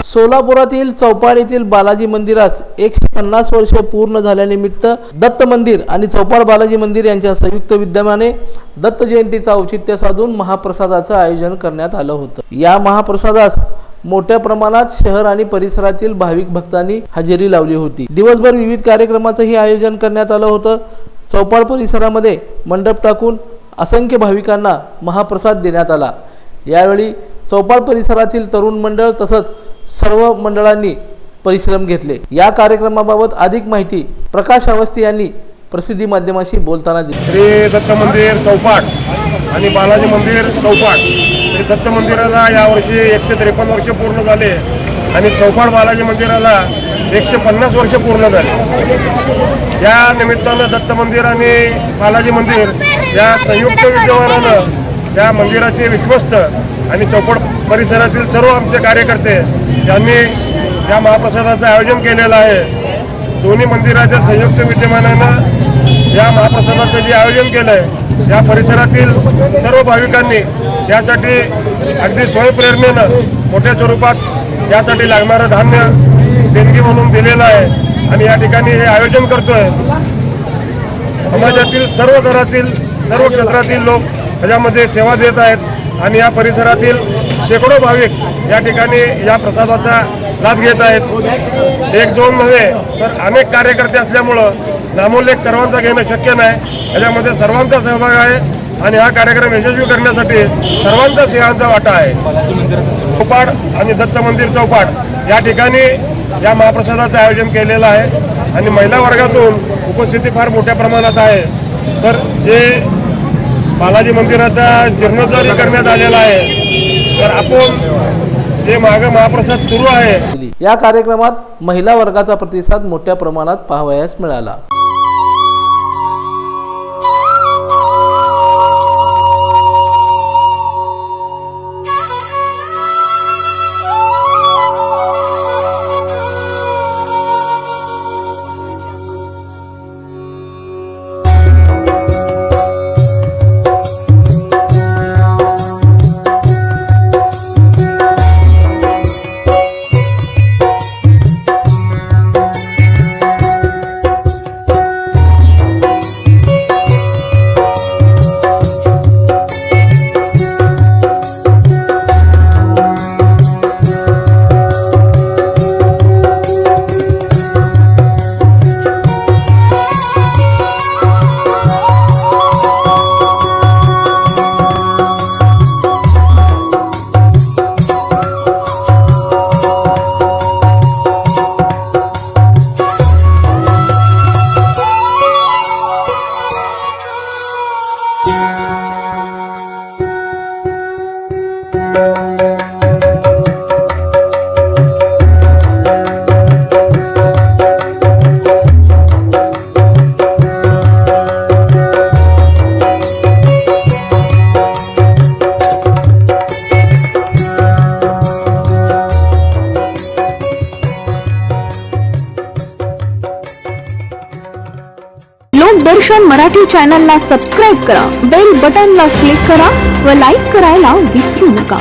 सोलापुरातील चौपाड येथील बालाजी मंदिरास 150 वर्षे पूर्ण झाल्यानिमित्त दत्त मंदिर आणि चौपाड बालाजी मंदिर यांच्या संयुक्त विद्यमाने दत्त जयंतीचा औचित्य साधून महाप्रसादाचं आयोजन करण्यात आलं होतं। या महाप्रसादास मोठ्या प्रमाणात शहर आणि परिसरातील भाविक भक्तांनी हजेरी लावली होती। दिवसभर विविध कार्यक्रमाचंही आयोजन करण्यात आलं होतं। चौपाड परिसरामध्ये मंडप टाकून असंख्य भाविकांना महाप्रसाद देण्यात आला। यावेळी चौपाड परिसरातील तरुण मंडळ तसंच सर्व मंडळांनी परिश्रम घेतले। या कार्यक्रमाबाबत अधिक माहिती प्रकाश अवस्थी यांनी प्रसिद्धी माध्यमाशी बोलताना दिली। श्री दत्त मंदिर चौपाड आणि बालाजी मंदिर चौपाड, श्री दत्त मंदिराला यावर्षी 153 वर्ष पूर्ण झाले आणि चौपाड बालाजी मंदिराला 150 वर्ष पूर्ण झाले। या निमित्तानं दत्त मंदिर आणि बालाजी मंदिर या संयुक्त विद्यमानानं या मंदिराचे विश्वस्त आणि चौपाड परिसरातील सर्व आमचे कार्यकर्ते यांनी या महाप्रसादाचं आयोजन केलेलं आहे। दोन्ही मंदिराच्या संयुक्त विद्यमानानं या महाप्रसादाचं जे आयोजन केलं आहे या परिसरातील सर्व भाविकांनी यासाठी अगदी स्वयंप्रेरणेनं मोठ्या स्वरूपात यासाठी लागणारं धान्य देणगी म्हणून दिलेलं आहे आणि या ठिकाणी हे आयोजन करतोय। समाजातील सर्व घरातील सर्व क्षेत्रातील लोक त्याच्यामध्ये सेवा देत आहेत आणि या परिसरातील शेकडो भाविक या ठिकाणी या प्रसादाचा लाभ घेत आहेत। एक दोन नव्हे तर अनेक कार्यकर्ते असल्यामुळं नामोल्लेख सर्वांचा घेणं शक्य नाही। याच्यामध्ये सर्वांचा सहभाग आहे आणि हा कार्यक्रम यशस्वी करण्यासाठी सर्वांचा सिंहाचा वाटा आहे। चौपाड आणि दत्त मंदिर चौपाड या ठिकाणी या महाप्रसादाचं आयोजन केलेलं आहे आणि महिला वर्गातून उपस्थिती फार मोठ्या प्रमाणात आहे। तर जे बालाजी मंदिराचा जीर्णोद्धार करण्यात आलेला आहे तर आपण जे मागे महाप्रसाद सुरू आहे। या कार्यक्रमात महिला वर्गाचा प्रतिसाद मोठ्या प्रमाणात पाहावयास मिळाला। लोकदर्शन मराठी चॅनलला सबस्क्राइब करा, बेल बटनला क्लिक करा व लाईक करायला विसरू नका।